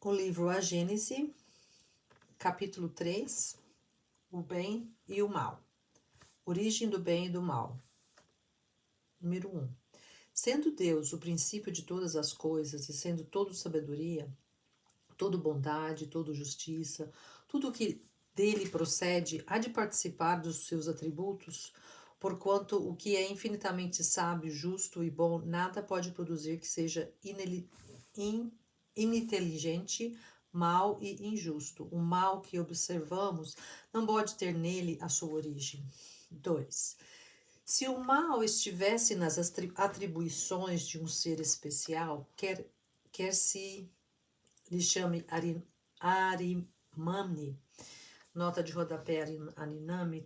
o livro A Gênese, capítulo 3, o bem e o mal. Origem do bem e do mal. Número 1. Sendo Deus o princípio de todas as coisas e sendo todo sabedoria, todo bondade, todo justiça, tudo que dele procede há de participar dos seus atributos, porquanto o que é infinitamente sábio, justo e bom, nada pode produzir que seja ininteligente, mal e injusto. O mal que observamos não pode ter nele a sua origem. 2. Se o mal estivesse nas atribuições de um ser especial, quer se lhe chame Arimane, nota de rodapé Ariname,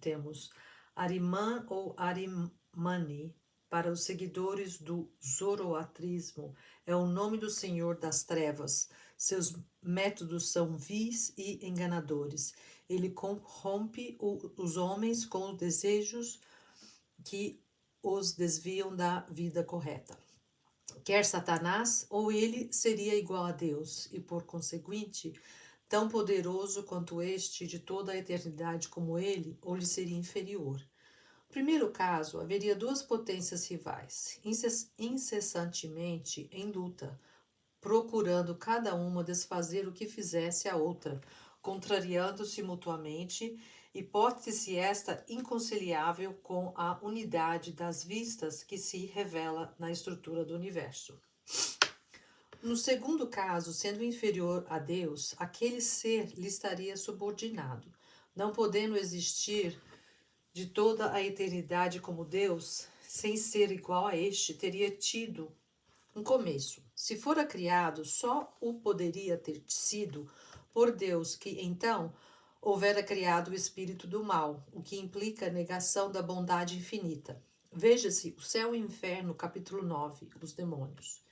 temos Arimã ou Arimane. Para os seguidores do zoroatrismo, é o nome do Senhor das Trevas. Seus métodos são vis e enganadores. Ele corrompe os homens com os desejos que os desviam da vida correta. Quer Satanás, ou ele seria igual a Deus, e por conseguinte, tão poderoso quanto este de toda a eternidade como ele, ou lhe seria inferior. No primeiro caso, haveria duas potências rivais, incessantemente em luta, procurando cada uma desfazer o que fizesse a outra, contrariando-se mutuamente, hipótese esta inconciliável com a unidade das vistas que se revela na estrutura do universo. No segundo caso, sendo inferior a Deus, aquele ser lhe estaria subordinado, não podendo existir de toda a eternidade como Deus, sem ser igual a este, teria tido um começo. Se fora criado, só o poderia ter sido por Deus, que então houvera criado o espírito do mal, o que implica a negação da bondade infinita. Veja-se o céu e o inferno, capítulo 9, os demônios.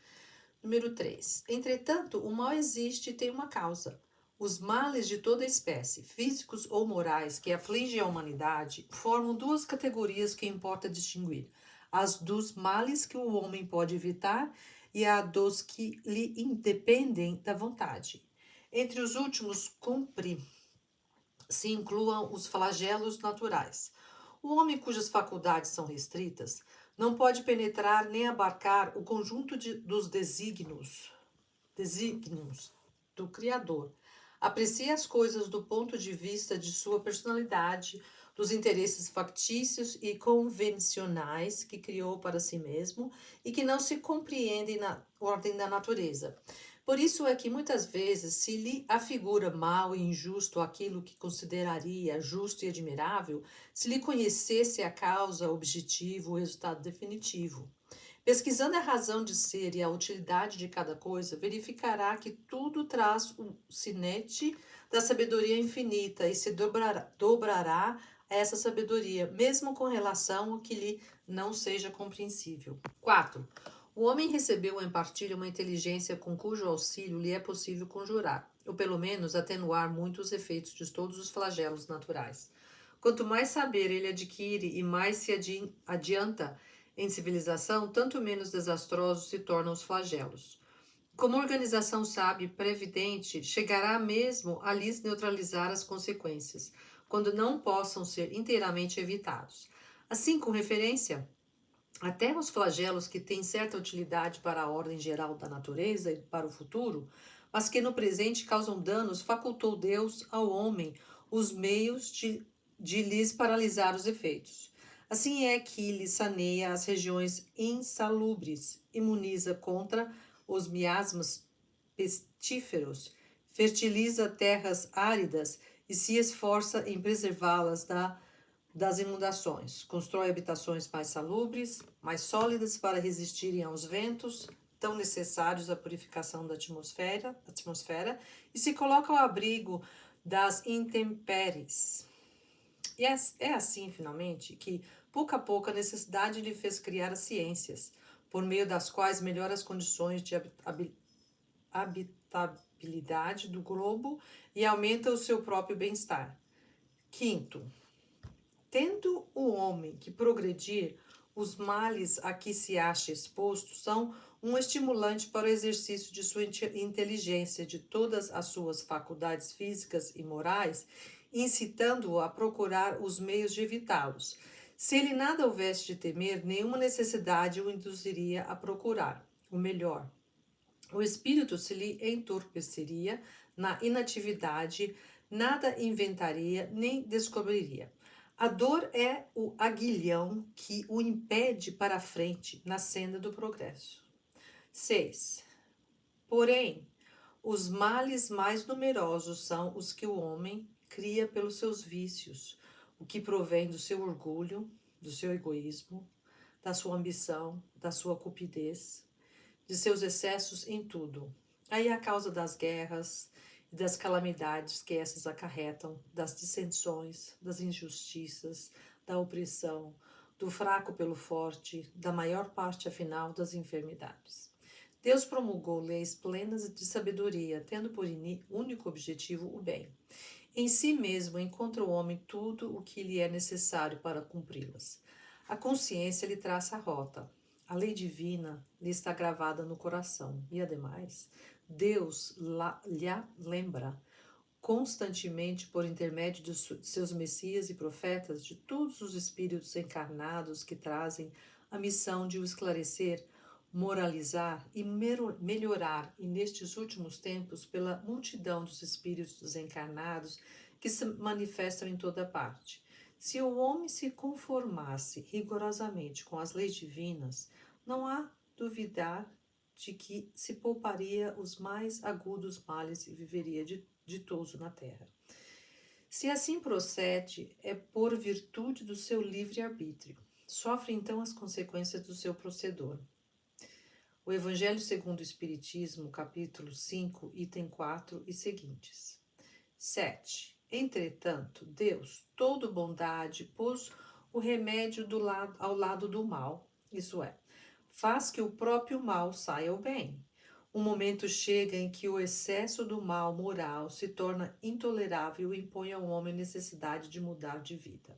Número 3. Entretanto, o mal existe e tem uma causa. Os males de toda espécie, físicos ou morais, que afligem a humanidade, formam duas categorias que importa distinguir: as dos males que o homem pode evitar e a dos que lhe independem da vontade. Entre os últimos, cumpre se incluam os flagelos naturais. O homem cujas faculdades são restritas não pode penetrar nem abarcar o conjunto dos desígnios do Criador. Aprecia as coisas do ponto de vista de sua personalidade, dos interesses factícios e convencionais que criou para si mesmo e que não se compreendem na ordem da natureza. Por isso é que muitas vezes se lhe afigura mal e injusto aquilo que consideraria justo e admirável, se lhe conhecesse a causa, o objetivo, o resultado definitivo. Pesquisando a razão de ser e a utilidade de cada coisa, verificará que tudo traz o sinete da sabedoria infinita e se dobrará a essa sabedoria, mesmo com relação ao que lhe não seja compreensível. 4. O homem recebeu em partilha uma inteligência com cujo auxílio lhe é possível conjurar, ou pelo menos atenuar muito os efeitos de todos os flagelos naturais. Quanto mais saber ele adquire e mais se adianta em civilização, tanto menos desastrosos se tornam os flagelos. Como organização sábia e previdente, chegará mesmo a lhes neutralizar as consequências, quando não possam ser inteiramente evitados. Assim, com referência até os flagelos que têm certa utilidade para a ordem geral da natureza e para o futuro, mas que no presente causam danos, facultou Deus ao homem os meios de lhes paralisar os efeitos. Assim é que lhe saneia as regiões insalubres, imuniza contra os miasmas pestíferos, fertiliza terras áridas e se esforça em preservá-las das inundações. Constrói habitações mais salubres, mais sólidas para resistirem aos ventos tão necessários à purificação da atmosfera e se coloca ao abrigo das intempéries. E é assim, finalmente, que, pouco a pouco, a necessidade lhe fez criar as ciências, por meio das quais melhora as condições de habitabilidade do globo e aumenta o seu próprio bem-estar. 5. Tendo o homem que progredir, os males a que se acha exposto são um estimulante para o exercício de sua inteligência, de todas as suas faculdades físicas e morais, incitando-o a procurar os meios de evitá-los. Se ele nada houvesse de temer, nenhuma necessidade o induziria a procurar o melhor. O espírito se lhe entorpeceria na inatividade, nada inventaria nem descobriria. A dor é o aguilhão que o impede para a frente na senda do progresso. 6. Porém, os males mais numerosos são os que o homem cria pelos seus vícios, o que provém do seu orgulho, do seu egoísmo, da sua ambição, da sua cupidez, de seus excessos em tudo. Aí a causa das guerras e das calamidades que essas acarretam, das dissensões, das injustiças, da opressão, do fraco pelo forte, da maior parte, afinal, das enfermidades. Deus promulgou leis plenas de sabedoria, tendo por único objetivo o bem. Em si mesmo encontra o homem tudo o que lhe é necessário para cumpri-las. A consciência lhe traça a rota. A lei divina lhe está gravada no coração. E, ademais, Deus lhe lembra constantemente, por intermédio de seus messias e profetas, de todos os espíritos encarnados que trazem a missão de o esclarecer, moralizar e melhorar, e nestes últimos tempos, pela multidão dos espíritos desencarnados que se manifestam em toda parte. Se o homem se conformasse rigorosamente com as leis divinas, não há duvidar de que se pouparia os mais agudos males e viveria ditoso na terra. Se assim procede, é por virtude do seu livre-arbítrio. Sofre então as consequências do seu procedor. O Evangelho segundo o Espiritismo, capítulo 5, item 4 e seguintes. 7. Entretanto, Deus, todo bondade, pôs o remédio ao lado do mal, isso é, faz que o próprio mal saia o bem. Um momento chega em que o excesso do mal moral se torna intolerável e impõe ao homem a necessidade de mudar de vida.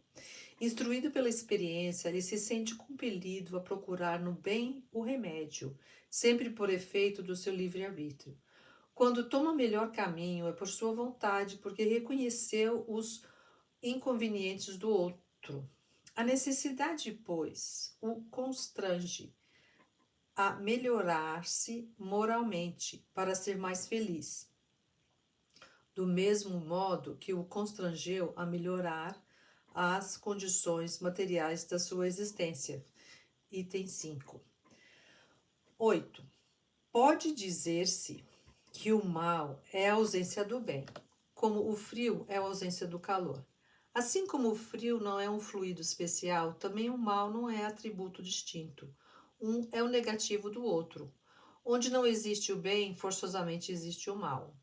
Instruído pela experiência, ele se sente compelido a procurar no bem o remédio, sempre por efeito do seu livre-arbítrio. Quando toma o melhor caminho, é por sua vontade, porque reconheceu os inconvenientes do outro. A necessidade, pois, o constrange a melhorar-se moralmente para ser mais feliz, do mesmo modo que o constrangeu a melhorar as condições materiais da sua existência. Item 5. 8. Pode dizer-se que o mal é a ausência do bem, como o frio é a ausência do calor. Assim como o frio não é um fluido especial, também o mal não é atributo distinto. Um é o negativo do outro. Onde não existe o bem, forçosamente existe o mal.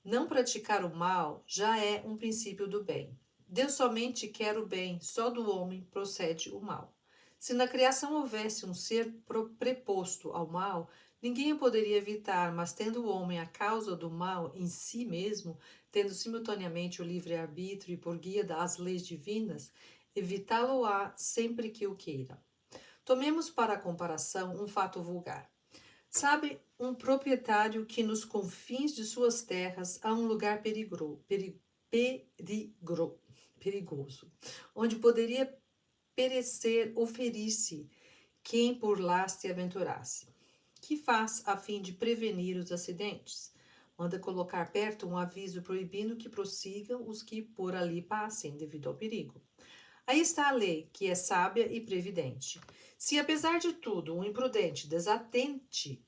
Não praticar o mal já é um princípio do bem. Deus somente quer o bem, só do homem procede o mal. Se na criação houvesse um ser preposto ao mal, ninguém o poderia evitar, mas tendo o homem a causa do mal em si mesmo, tendo simultaneamente o livre-arbítrio e por guia das leis divinas, evitá-lo-á sempre que o queira. Tomemos para a comparação um fato vulgar. Sabe um proprietário que nos confins de suas terras há um lugar perigoso, onde poderia perecer ou ferir-se quem por lá se aventurasse. Que faz a fim de prevenir os acidentes? Manda colocar perto um aviso proibindo que prossigam os que por ali passem devido ao perigo. Aí está a lei, que é sábia e previdente. Se, apesar de tudo, um imprudente desatende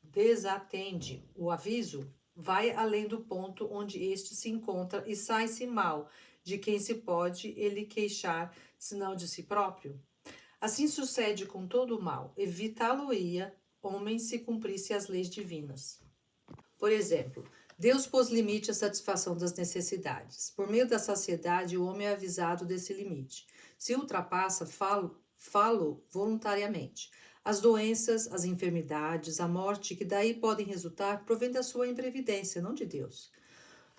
o aviso, vai além do ponto onde este se encontra e sai-se mal, de quem se pode ele queixar, senão de si próprio. Assim sucede com todo o mal. Evitá-lo-ia, homem, se cumprisse as leis divinas. Por exemplo, Deus pôs limite à satisfação das necessidades. Por meio da saciedade, o homem é avisado desse limite. Se ultrapassa, falo voluntariamente. As doenças, as enfermidades, a morte que daí podem resultar provém da sua imprevidência, não de Deus.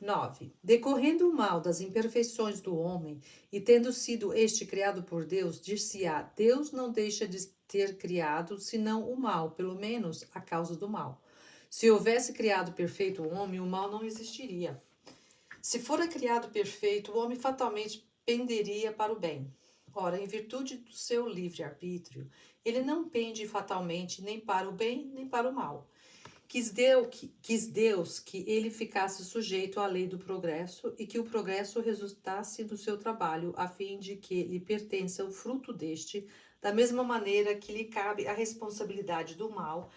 9. Decorrendo o mal das imperfeições do homem, e tendo sido este criado por Deus, dir-se-á, Deus não deixa de ter criado, senão o mal, pelo menos a causa do mal. Se houvesse criado perfeito o homem, o mal não existiria. Se fora criado perfeito, o homem fatalmente penderia para o bem. Ora, em virtude do seu livre-arbítrio, ele não pende fatalmente nem para o bem nem para o mal. Quis Deus que ele ficasse sujeito à lei do progresso e que o progresso resultasse do seu trabalho, a fim de que lhe pertença o fruto deste, da mesma maneira que lhe cabe a responsabilidade do mal,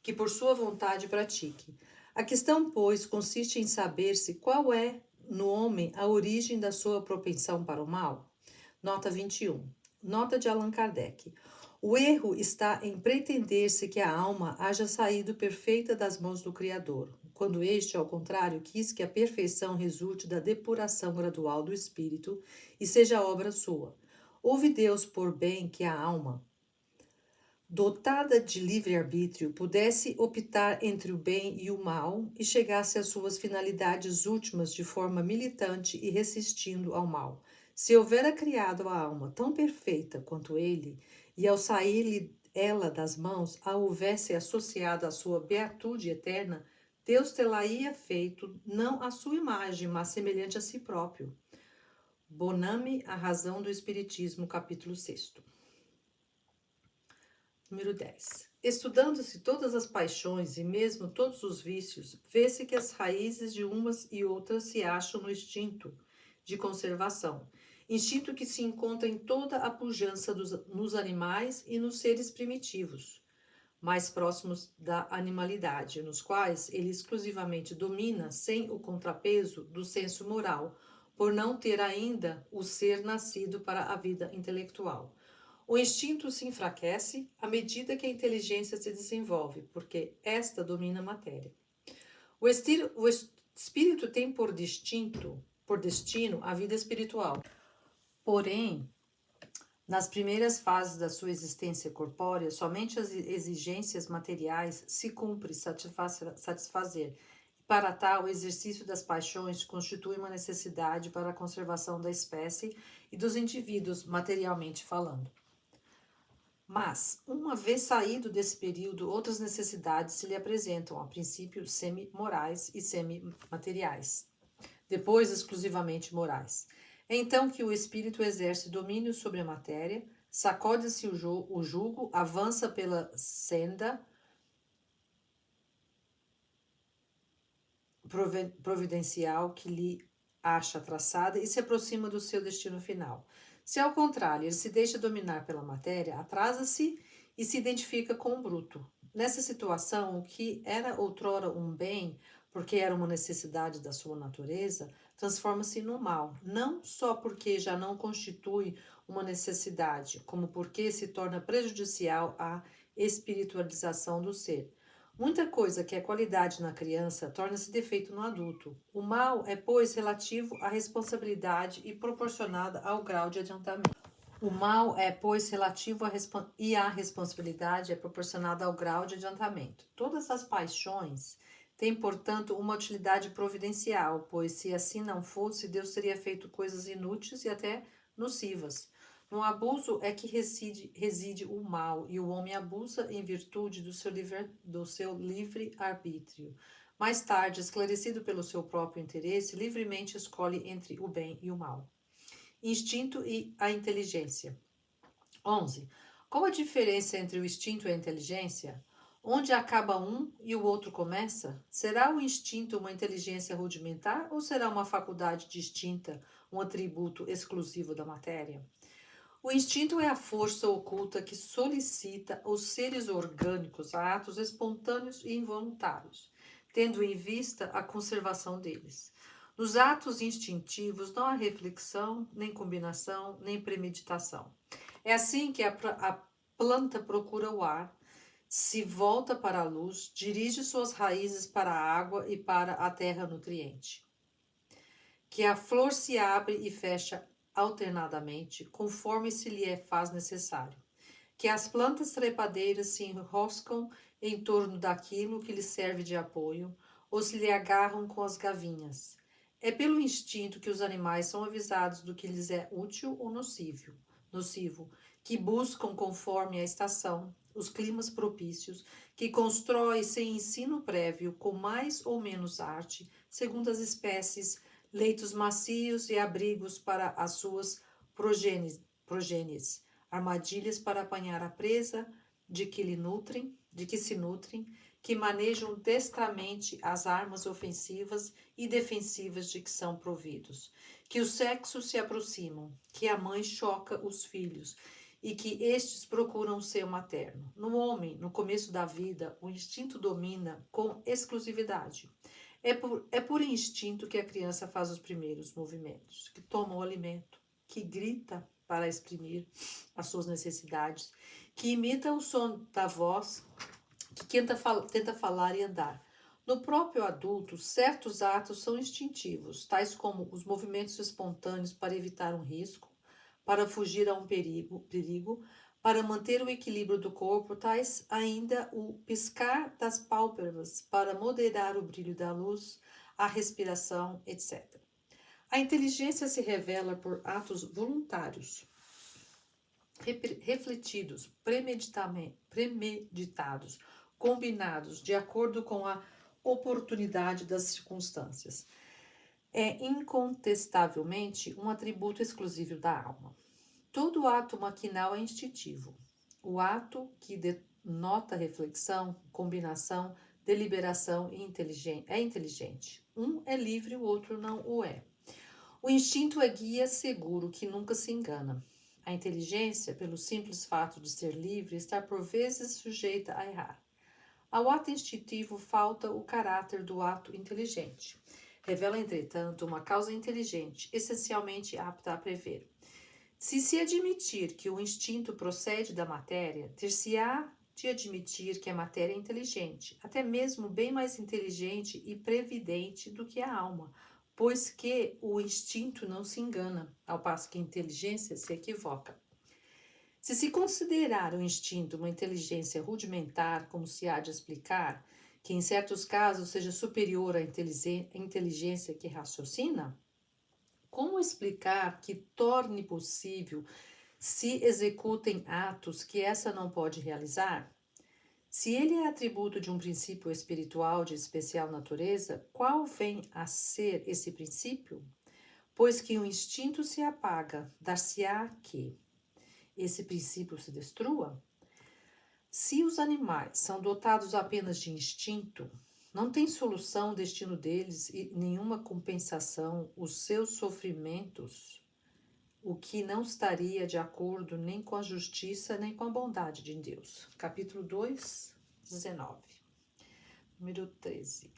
que por sua vontade pratique. A questão, pois, consiste em saber-se qual é, no homem, a origem da sua propensão para o mal. Nota 21. Nota de Allan Kardec. O erro está em pretender-se que a alma haja saído perfeita das mãos do Criador, quando este, ao contrário, quis que a perfeição resulte da depuração gradual do espírito e seja obra sua. Houve Deus por bem que a alma, dotada de livre-arbítrio, pudesse optar entre o bem e o mal e chegasse às suas finalidades últimas de forma militante e resistindo ao mal. Se houvera criado a alma tão perfeita quanto ele, e ao sair-lhe ela das mãos, a houvesse associado à sua beatude eterna, Deus tê-la-ia feito não à sua imagem, mas semelhante a si próprio. Boname, A Razão do Espiritismo, capítulo 6. Número 10. Estudando-se todas as paixões e mesmo todos os vícios, vê-se que as raízes de umas e outras se acham no instinto de conservação, instinto que se encontra em toda a pujança nos animais e nos seres primitivos, mais próximos da animalidade, nos quais ele exclusivamente domina sem o contrapeso do senso moral, por não ter ainda o ser nascido para a vida intelectual. O instinto se enfraquece à medida que a inteligência se desenvolve, porque esta domina a matéria. O espírito tem por destino, a vida espiritual. Porém, nas primeiras fases da sua existência corpórea, somente as exigências materiais se cumpre satisfazer. Para tal, o exercício das paixões constitui uma necessidade para a conservação da espécie e dos indivíduos, materialmente falando. Mas, uma vez saído desse período, outras necessidades se lhe apresentam, a princípio semi-morais e semi-materiais, depois exclusivamente morais. É então que o espírito exerce domínio sobre a matéria, sacode-se o jugo, avança pela senda providencial que lhe acha traçada e se aproxima do seu destino final. Se, ao contrário, ele se deixa dominar pela matéria, atrasa-se e se identifica com o bruto. Nessa situação, o que era outrora um bem, porque era uma necessidade da sua natureza, transforma-se no mal, não só porque já não constitui uma necessidade, como porque se torna prejudicial à espiritualização do ser. Muita coisa que é qualidade na criança torna-se defeito no adulto. O mal é, pois, relativo à responsabilidade e proporcionado ao grau de adiantamento. O mal é, pois, relativo à responsabilidade é proporcionada ao grau de adiantamento. Todas as paixões têm, portanto, uma utilidade providencial, pois se assim não fosse, Deus teria feito coisas inúteis e até nocivas. No abuso é que reside o mal, e o homem abusa em virtude do seu livre arbítrio. Mais tarde, esclarecido pelo seu próprio interesse, livremente escolhe entre o bem e o mal. Instinto e a inteligência. 11. Qual a diferença entre o instinto e a inteligência? Onde acaba um e o outro começa? Será o instinto uma inteligência rudimentar ou será uma faculdade distinta, um atributo exclusivo da matéria? O instinto é a força oculta que solicita os seres orgânicos a atos espontâneos e involuntários, tendo em vista a conservação deles. Nos atos instintivos não há reflexão, nem combinação, nem premeditação. É assim que a planta procura o ar, se volta para a luz, dirige suas raízes para a água e para a terra nutriente. Que a flor se abre e fecha alternadamente, conforme se lhe faz necessário. Que as plantas trepadeiras se enroscam em torno daquilo que lhe serve de apoio, ou se lhe agarram com as gavinhas. É pelo instinto que os animais são avisados do que lhes é útil ou nocivo, que buscam conforme a estação, os climas propícios, que constrói sem ensino prévio, com mais ou menos arte, segundo as espécies, leitos macios e abrigos para as suas progênies, armadilhas para apanhar a presa de que se nutrem, que manejam destramente as armas ofensivas e defensivas de que são providos, que os sexos se aproximam, que a mãe choca os filhos e que estes procuram o seio materno. No homem, no começo da vida, o instinto domina com exclusividade. É por instinto que a criança faz os primeiros movimentos, que toma o alimento, que grita para exprimir as suas necessidades, que imita o som da voz, que tenta falar e andar. No próprio adulto, certos atos são instintivos, tais como os movimentos espontâneos para evitar um risco, para fugir a um perigo, para manter o equilíbrio do corpo, tais ainda o piscar das pálpebras, para moderar o brilho da luz, a respiração, etc. A inteligência se revela por atos voluntários, refletidos, premeditados, combinados de acordo com a oportunidade das circunstâncias. É incontestavelmente um atributo exclusivo da alma. Todo ato maquinal é instintivo. O ato que denota reflexão, combinação, deliberação é inteligente. Um é livre, o outro não o é. O instinto é guia seguro que nunca se engana. A inteligência, pelo simples fato de ser livre, está por vezes sujeita a errar. Ao ato instintivo falta o caráter do ato inteligente. Revela, entretanto, uma causa inteligente, essencialmente apta a prever. Se admitir que o instinto procede da matéria, ter-se-á de admitir que a matéria é inteligente, até mesmo bem mais inteligente e previdente do que a alma, pois que o instinto não se engana, ao passo que a inteligência se equivoca. Se considerar o instinto uma inteligência rudimentar, como se há de explicar, que em certos casos seja superior à inteligência que raciocina, como explicar que torne possível se executem atos que essa não pode realizar? Se ele é atributo de um princípio espiritual de especial natureza, qual vem a ser esse princípio? Pois que o instinto se apaga, dar-se-á que esse princípio se destrua? Se os animais são dotados apenas de instinto, não tem solução o destino deles e nenhuma compensação os seus sofrimentos, o que não estaria de acordo nem com a justiça nem com a bondade de Deus. Capítulo 2, 19. Número 13.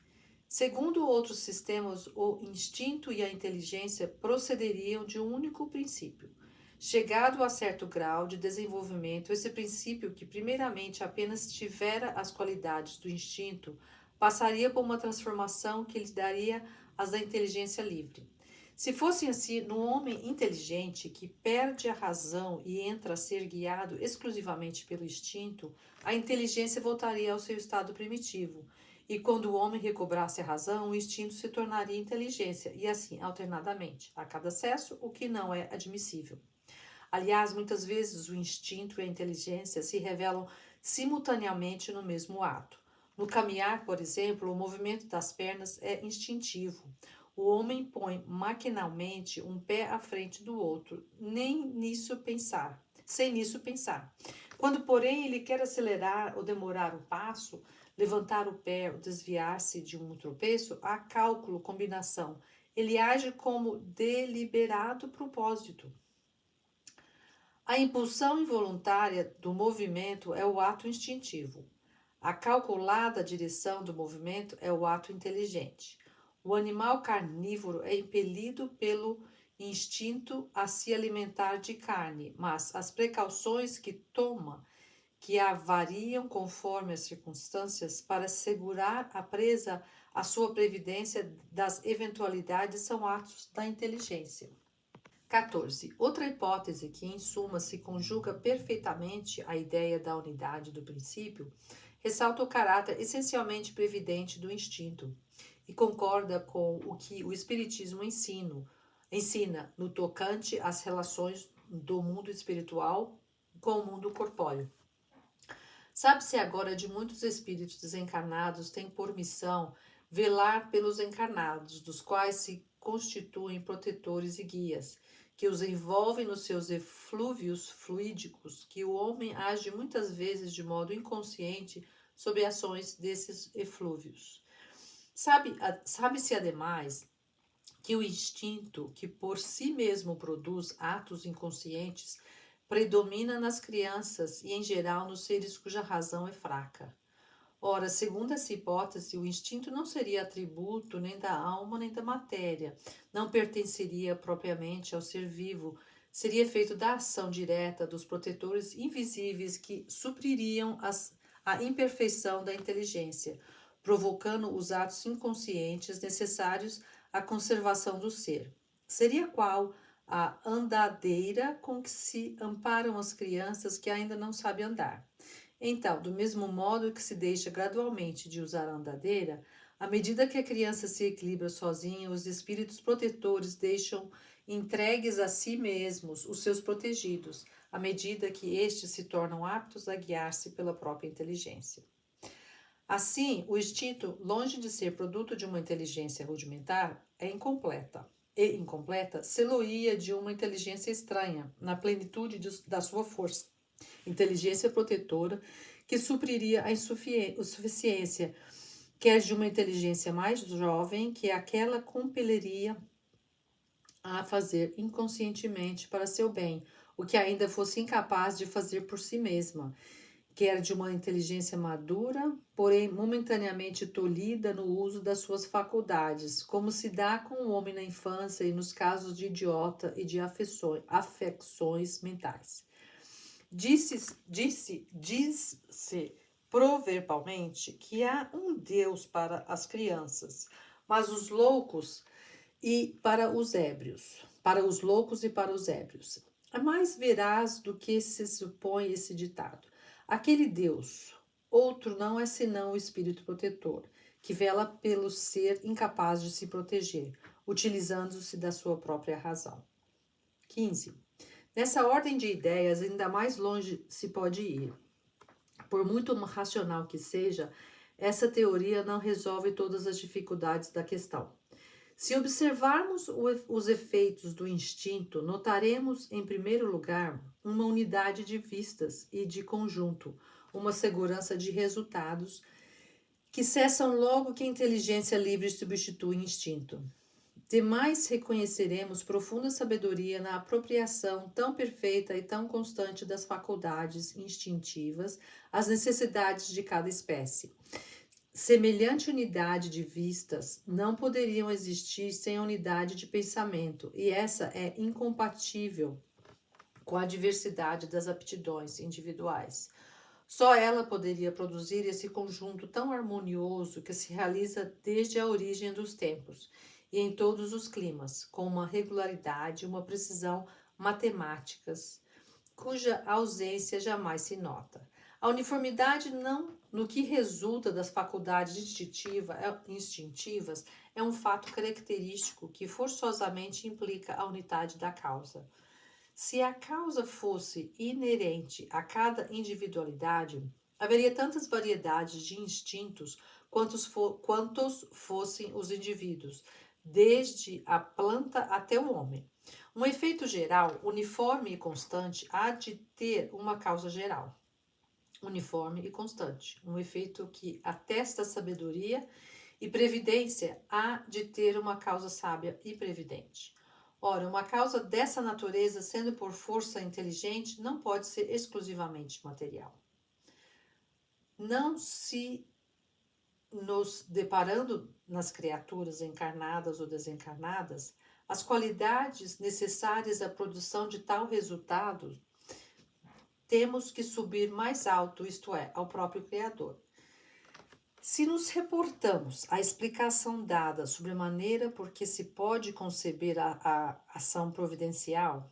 Segundo outros sistemas, o instinto e a inteligência procederiam de um único princípio. Chegado a certo grau de desenvolvimento, esse princípio, que primeiramente apenas tivera as qualidades do instinto, passaria por uma transformação que lhe daria as da inteligência livre. Se fosse assim, no homem inteligente que perde a razão e entra a ser guiado exclusivamente pelo instinto, a inteligência voltaria ao seu estado primitivo. E quando o homem recobrasse a razão, o instinto se tornaria inteligência, e assim, alternadamente, a cada acesso, o que não é admissível. Aliás, muitas vezes o instinto e a inteligência se revelam simultaneamente no mesmo ato. No caminhar, por exemplo, o movimento das pernas é instintivo. O homem põe maquinalmente um pé à frente do outro, sem nisso pensar. Quando, porém, ele quer acelerar ou demorar o passo, levantar o pé ou desviar-se de um tropeço, há cálculo, combinação. Ele age como deliberado propósito. A impulsão involuntária do movimento é o ato instintivo. A calculada direção do movimento é o ato inteligente. O animal carnívoro é impelido pelo instinto a se alimentar de carne, mas as precauções que toma, que a variam conforme as circunstâncias, para segurar a presa à sua previdência das eventualidades, são atos da inteligência. 14. Outra hipótese que, em suma, se conjuga perfeitamente à ideia da unidade do princípio, ressalta o caráter essencialmente previdente do instinto e concorda com o que o Espiritismo ensina no tocante às relações do mundo espiritual com o mundo corpóreo. Sabe-se agora de muitos espíritos desencarnados têm por missão velar pelos encarnados, dos quais se constituem protetores e guias, que os envolvem nos seus eflúvios fluídicos, que o homem age muitas vezes de modo inconsciente sobre ações desses eflúvios. Sabe-se ademais que o instinto, que por si mesmo produz atos inconscientes, predomina nas crianças e, em geral, nos seres cuja razão é fraca. Ora, segundo essa hipótese, o instinto não seria atributo nem da alma nem da matéria, não pertenceria propriamente ao ser vivo, seria feito da ação direta dos protetores invisíveis que supririam a imperfeição da inteligência, provocando os atos inconscientes necessários à conservação do ser. Seria qual a andadeira com que se amparam as crianças que ainda não sabem andar. Então, do mesmo modo que se deixa gradualmente de usar a andadeira, à medida que a criança se equilibra sozinha, os espíritos protetores deixam entregues a si mesmos os seus protegidos, à medida que estes se tornam aptos a guiar-se pela própria inteligência. Assim, o instinto, longe de ser produto de uma inteligência rudimentar, é incompleta, se-lo-ia de uma inteligência estranha, na plenitude da sua força. Inteligência protetora que supriria a insuficiência, quer de uma inteligência mais jovem, que aquela compeleria a fazer inconscientemente para seu bem, o que ainda fosse incapaz de fazer por si mesma, quer de uma inteligência madura, porém momentaneamente tolhida no uso das suas faculdades, como se dá com o homem na infância e nos casos de idiota e de afecções mentais. Diz-se proverbalmente que há um Deus para as crianças, mas os loucos e para os ébrios, É mais veraz do que se supõe esse ditado. Aquele Deus, outro não é senão o espírito protetor, que vela pelo ser incapaz de se proteger, utilizando-se da sua própria razão. 15. Nessa ordem de ideias, ainda mais longe se pode ir. Por muito racional que seja, essa teoria não resolve todas as dificuldades da questão. Se observarmos os efeitos do instinto, notaremos, em primeiro lugar, uma unidade de vistas e de conjunto, uma segurança de resultados que cessam logo que a inteligência livre substitui o instinto. Demais reconheceremos profunda sabedoria na apropriação tão perfeita e tão constante das faculdades instintivas às necessidades de cada espécie. Semelhante unidade de vistas não poderiam existir sem a unidade de pensamento, e essa é incompatível com a diversidade das aptidões individuais. Só ela poderia produzir esse conjunto tão harmonioso que se realiza desde a origem dos tempos e em todos os climas, com uma regularidade e uma precisão matemáticas, cuja ausência jamais se nota. A uniformidade no que resulta das faculdades instintivas é um fato característico que forçosamente implica a unidade da causa. Se a causa fosse inerente a cada individualidade, haveria tantas variedades de instintos quantos fossem os indivíduos, desde a planta até o homem. Um efeito geral, uniforme e constante, há de ter uma causa geral. Uniforme e constante. Um efeito que atesta sabedoria e previdência há de ter uma causa sábia e previdente. Ora, uma causa dessa natureza, sendo por força inteligente, não pode ser exclusivamente material. Não se nos deparando nas criaturas encarnadas ou desencarnadas, as qualidades necessárias à produção de tal resultado, temos que subir mais alto, isto é, ao próprio Criador. Se nos reportamos à explicação dada sobre a maneira por que se pode conceber a ação providencial,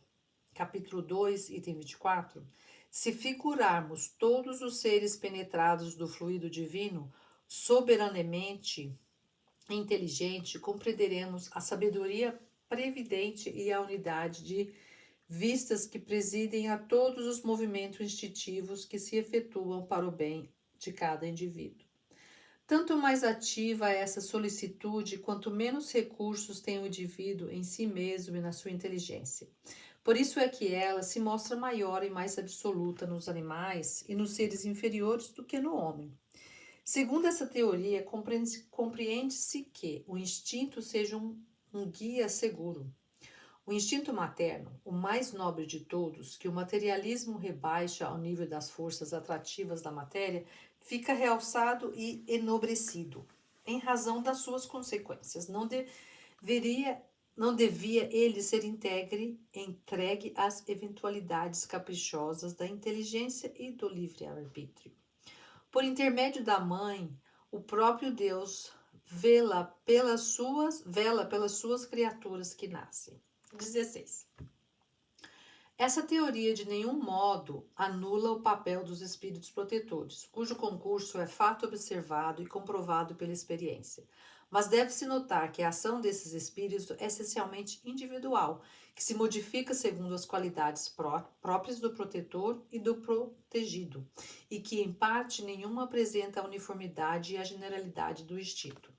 capítulo 2, item 24, se figurarmos todos os seres penetrados do fluido divino, soberanamente inteligente, compreenderemos a sabedoria previdente e a unidade de vistas que presidem a todos os movimentos instintivos que se efetuam para o bem de cada indivíduo. Tanto mais ativa é essa solicitude, quanto menos recursos tem o indivíduo em si mesmo e na sua inteligência. Por isso é que ela se mostra maior e mais absoluta nos animais e nos seres inferiores do que no homem. Segundo essa teoria, compreende-se que o instinto seja um guia seguro. O instinto materno, o mais nobre de todos, que o materialismo rebaixa ao nível das forças atrativas da matéria, fica realçado e enobrecido, em razão das suas consequências. Não devia ele ser entregue às eventualidades caprichosas da inteligência e do livre-arbítrio. Por intermédio da mãe, o próprio Deus vela pelas suas criaturas que nascem. 16. Essa teoria de nenhum modo anula o papel dos espíritos protetores, cujo concurso é fato observado e comprovado pela experiência. Mas deve-se notar que a ação desses espíritos é essencialmente individual, que se modifica segundo as qualidades próprias do protetor e do protegido, e que, em parte nenhuma, apresenta a uniformidade e a generalidade do instinto.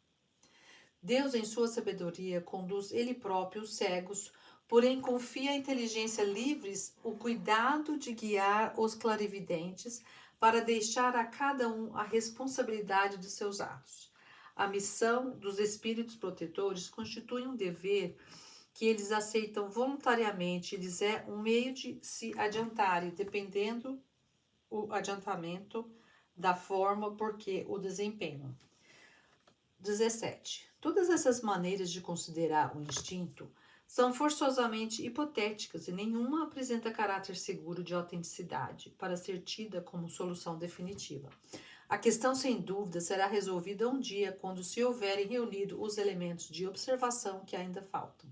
Deus, em sua sabedoria, conduz ele próprio os cegos, porém confia à inteligência livres o cuidado de guiar os clarividentes para deixar a cada um a responsabilidade de seus atos. A missão dos espíritos protetores constitui um dever que eles aceitam voluntariamente, lhes é um meio de se adiantarem, dependendo o adiantamento da forma por que o desempenham. 17. Todas essas maneiras de considerar o instinto são forçosamente hipotéticas e nenhuma apresenta caráter seguro de autenticidade para ser tida como solução definitiva. A questão, sem dúvida, será resolvida um dia quando se houverem reunido os elementos de observação que ainda faltam.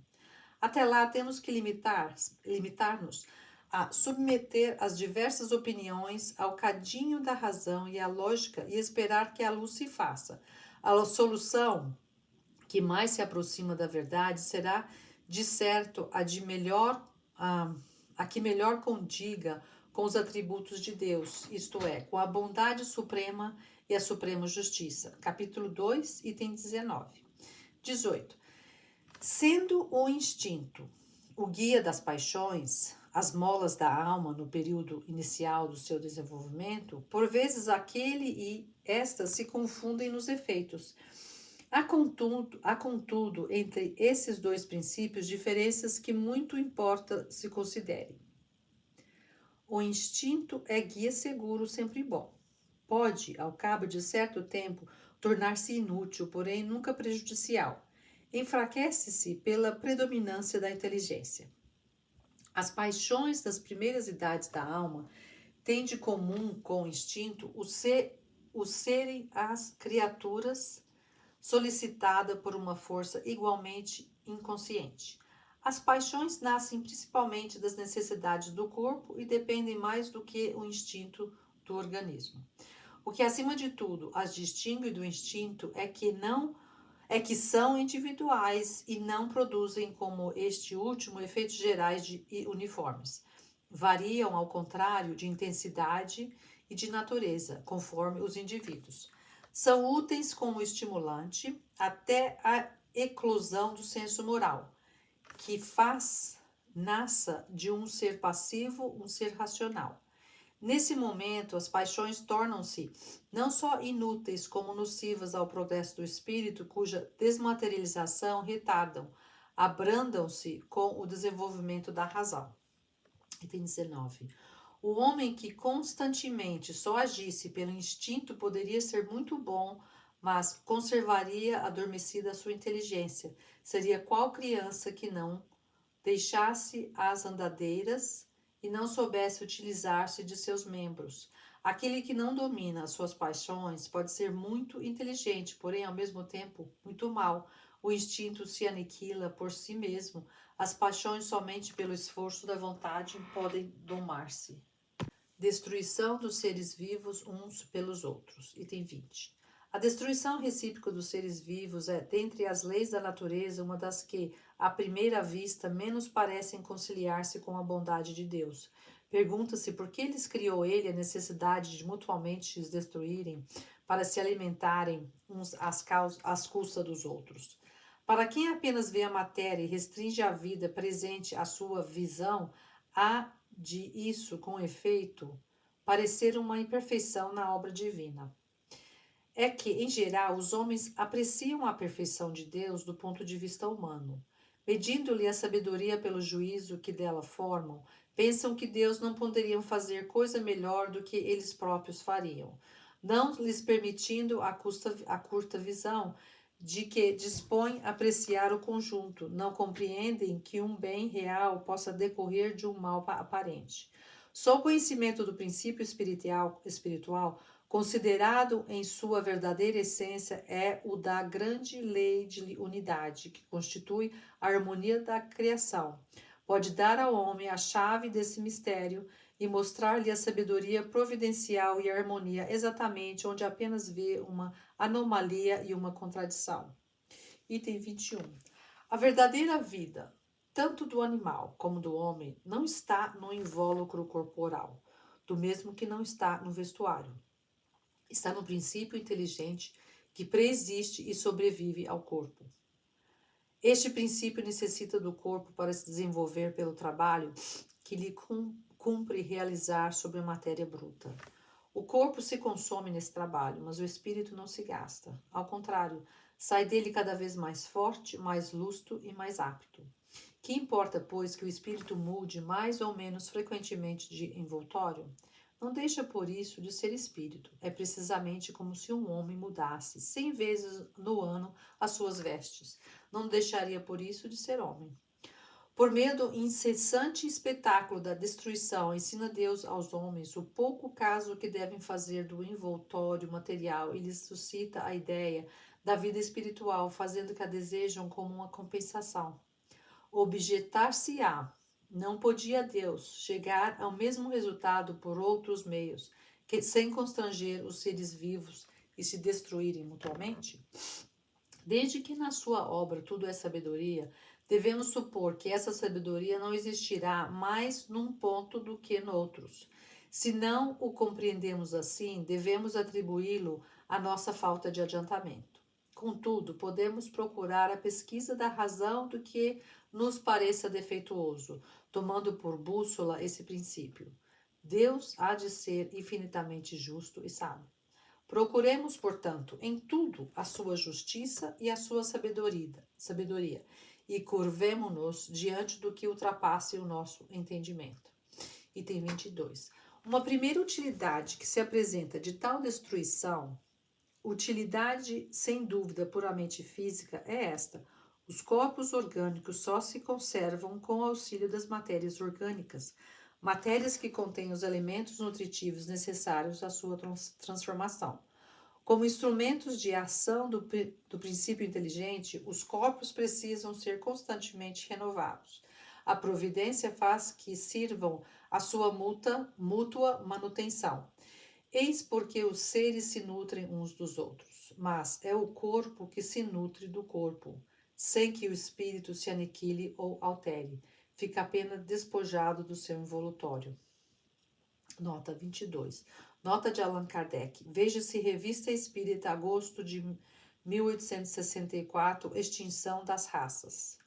Até lá, temos que limitar-nos a submeter as diversas opiniões ao cadinho da razão e à lógica e esperar que a luz se faça. A solução que mais se aproxima da verdade será, de certo, a que melhor condiga com os atributos de Deus, isto é, com a bondade suprema e a suprema justiça. Capítulo 2, item 19. 18. Sendo o instinto o guia das paixões, as molas da alma no período inicial do seu desenvolvimento, por vezes aquele e estas se confundem nos efeitos. Há contudo, entre esses dois princípios, diferenças que muito importa se considerem. O instinto é guia seguro, sempre bom. Pode, ao cabo de certo tempo, tornar-se inútil, porém nunca prejudicial. Enfraquece-se pela predominância da inteligência. As paixões das primeiras idades da alma têm de comum com o instinto o serem as criaturas solicitada por uma força igualmente inconsciente. As paixões nascem principalmente das necessidades do corpo e dependem mais do que o instinto do organismo. O que, acima de tudo, as distingue do instinto é que são individuais e não produzem, como este último, efeitos gerais e uniformes. Variam, ao contrário, de intensidade e de natureza, conforme os indivíduos. São úteis como estimulante até a eclosão do senso moral, que nasça de um ser passivo um ser racional. Nesse momento, as paixões tornam-se não só inúteis, como nocivas ao progresso do espírito, cuja desmaterialização retardam, abrandam-se com o desenvolvimento da razão. Item 19. O homem que constantemente só agisse pelo instinto poderia ser muito bom, mas conservaria adormecida a sua inteligência. Seria qual criança que não deixasse as andadeiras e não soubesse utilizar-se de seus membros. Aquele que não domina as suas paixões pode ser muito inteligente, porém, ao mesmo tempo, muito mau. O instinto se aniquila por si mesmo. As paixões, somente pelo esforço da vontade, podem domar-se. Destruição dos seres vivos uns pelos outros. Item 20. A destruição recíproca dos seres vivos é, dentre as leis da natureza, uma das que, à primeira vista, menos parecem conciliar-se com a bondade de Deus. Pergunta-se por que lhes criou ele a necessidade de mutuamente os destruírem para se alimentarem uns às custas dos outros. Para quem apenas vê a matéria e restringe a vida presente à sua visão, há de isso, com efeito, parecer uma imperfeição na obra divina. É que, em geral, os homens apreciam a perfeição de Deus do ponto de vista humano. Medindo-lhe a sabedoria pelo juízo que dela formam, pensam que Deus não poderiam fazer coisa melhor do que eles próprios fariam, não lhes permitindo a curta visão de que dispõem apreciar o conjunto, não compreendem que um bem real possa decorrer de um mal aparente. Só o conhecimento do princípio espiritual considerado em sua verdadeira essência, é o da grande lei de unidade, que constitui a harmonia da criação. Pode dar ao homem a chave desse mistério e mostrar-lhe a sabedoria providencial e a harmonia exatamente onde apenas vê uma anomalia e uma contradição. Item 21. A verdadeira vida, tanto do animal como do homem, não está no invólucro corporal, do mesmo que não está no vestuário. Está no princípio inteligente que preexiste e sobrevive ao corpo. Este princípio necessita do corpo para se desenvolver pelo trabalho que lhe cumpre realizar sobre a matéria bruta. O corpo se consome nesse trabalho, mas o espírito não se gasta. Ao contrário, sai dele cada vez mais forte, mais lustro e mais apto. Que importa, pois, que o espírito mude mais ou menos frequentemente de envoltório? Não deixa por isso de ser espírito. É precisamente como se um homem mudasse 100 vezes no ano as suas vestes. Não deixaria por isso de ser homem. Por meio do incessante espetáculo da destruição, ensina Deus aos homens o pouco caso que devem fazer do envoltório material e lhes suscita a ideia da vida espiritual, fazendo que a desejam como uma compensação. Objetar-se-á: não podia Deus chegar ao mesmo resultado por outros meios, sem constranger os seres vivos e se destruírem mutuamente? Desde que na sua obra tudo é sabedoria, devemos supor que essa sabedoria não existirá mais num ponto do que noutros. Se não o compreendemos assim, devemos atribuí-lo à nossa falta de adiantamento. Contudo, podemos procurar a pesquisa da razão do que nos pareça defeituoso, tomando por bússola esse princípio. Deus há de ser infinitamente justo e sábio. Procuremos, portanto, em tudo a sua justiça e a sua sabedoria, e curvemo-nos diante do que ultrapasse o nosso entendimento. Item 22. Uma primeira utilidade que se apresenta de tal destruição, utilidade sem dúvida puramente física, é esta: os corpos orgânicos só se conservam com o auxílio das matérias orgânicas, matérias que contêm os elementos nutritivos necessários à sua transformação. Como instrumentos de ação do princípio inteligente, os corpos precisam ser constantemente renovados. A providência faz que sirvam à sua mútua manutenção. Eis porque os seres se nutrem uns dos outros, mas é o corpo que se nutre do corpo, sem que o espírito se aniquile ou altere. Fica apenas despojado do seu involutório. Nota 22. Nota de Allan Kardec. Veja-se Revista Espírita, agosto de 1864, Extinção das Raças.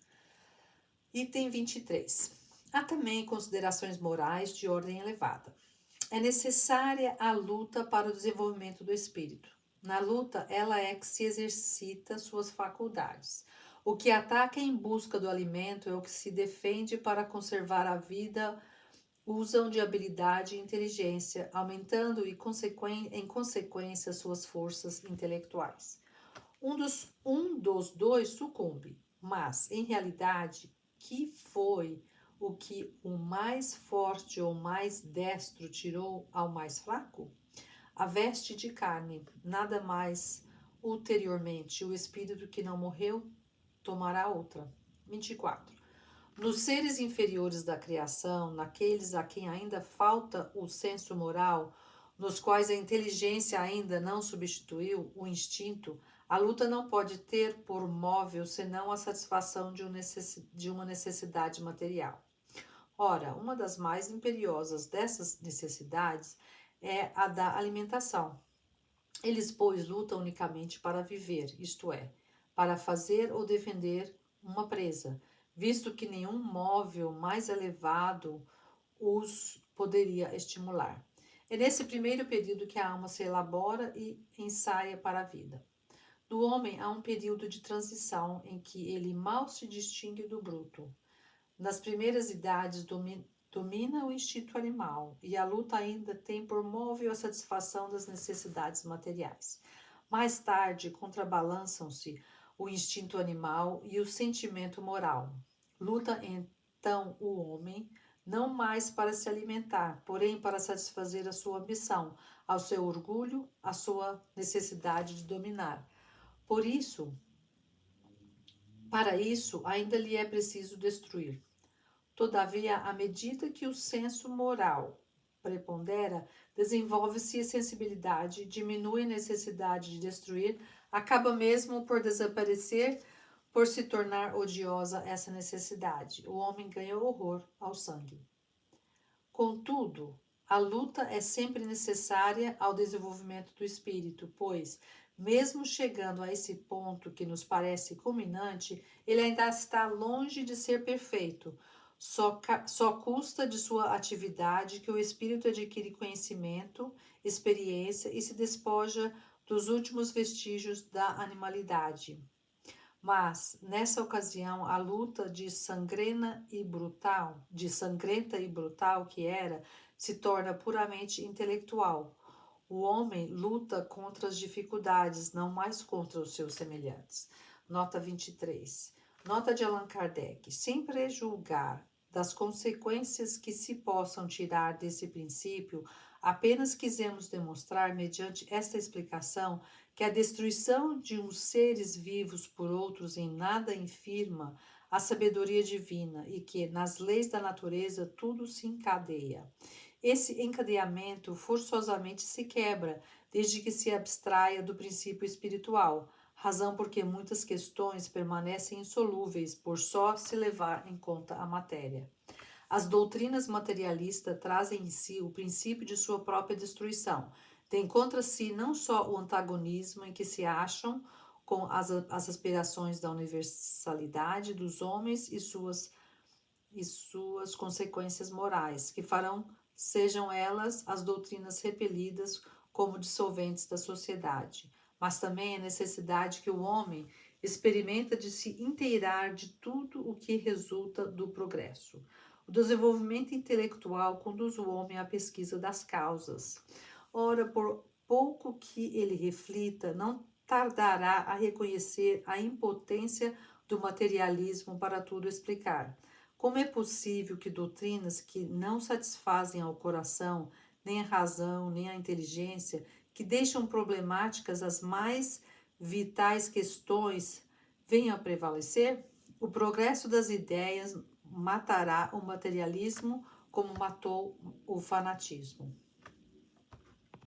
Item 23. Há também considerações morais de ordem elevada. É necessária a luta para o desenvolvimento do espírito. Na luta, ela é que se exercita suas faculdades. O que ataca em busca do alimento é o que se defende para conservar a vida. Usam de habilidade e inteligência, aumentando em consequência suas forças intelectuais. Um dos dois sucumbe, mas, em realidade, que foi o que o mais forte ou mais destro tirou ao mais fraco? A veste de carne, nada mais ulteriormente, o espírito que não morreu tomará outra. 24. Nos seres inferiores da criação, naqueles a quem ainda falta o senso moral, nos quais a inteligência ainda não substituiu o instinto, a luta não pode ter por móvel senão a satisfação de uma necessidade material. Ora, uma das mais imperiosas dessas necessidades é a da alimentação. Eles, pois, lutam unicamente para viver, isto é, para fazer ou defender uma presa, visto que nenhum móvel mais elevado os poderia estimular. É nesse primeiro período que a alma se elabora e ensaia para a vida. Do homem há um período de transição em que ele mal se distingue do bruto. Nas primeiras idades domina o instinto animal e a luta ainda tem por móvel a satisfação das necessidades materiais. Mais tarde contrabalançam-se o instinto animal e o sentimento moral. Luta então o homem não mais para se alimentar, porém para satisfazer a sua ambição, ao seu orgulho, à sua necessidade de dominar. Por isso, para isso, ainda lhe é preciso destruir. Todavia, à medida que o senso moral prepondera, desenvolve-se a sensibilidade, diminui a necessidade de destruir, acaba mesmo por desaparecer, por se tornar odiosa essa necessidade. O homem ganha horror ao sangue. Contudo, a luta é sempre necessária ao desenvolvimento do espírito, pois, mesmo chegando a esse ponto que nos parece culminante, ele ainda está longe de ser perfeito. Só custa de sua atividade que o espírito adquire conhecimento, experiência e se despoja dos últimos vestígios da animalidade. Mas, nessa ocasião, a luta de sangrenta e brutal que era, se torna puramente intelectual. O homem luta contra as dificuldades, não mais contra os seus semelhantes. Nota 23. Nota de Allan Kardec. Sem prejulgar das consequências que se possam tirar desse princípio, apenas quisemos demonstrar, mediante esta explicação, que a destruição de uns seres vivos por outros em nada infirma a sabedoria divina e que, nas leis da natureza, tudo se encadeia. Esse encadeamento forçosamente se quebra, desde que se abstraia do princípio espiritual, razão porque muitas questões permanecem insolúveis por só se levar em conta a matéria. As doutrinas materialistas trazem em si o princípio de sua própria destruição. Tem contra si não só o antagonismo em que se acham com as aspirações da universalidade dos homens e suas consequências morais, que farão, sejam elas as doutrinas repelidas como dissolventes da sociedade, mas também a necessidade que o homem experimenta de se inteirar de tudo o que resulta do progresso. O desenvolvimento intelectual conduz o homem à pesquisa das causas. Ora, por pouco que ele reflita, não tardará a reconhecer a impotência do materialismo para tudo explicar. Como é possível que doutrinas que não satisfazem ao coração, nem a razão, nem a inteligência, que deixam problemáticas as mais vitais questões, venham a prevalecer? O progresso das ideias matará o materialismo como matou o fanatismo.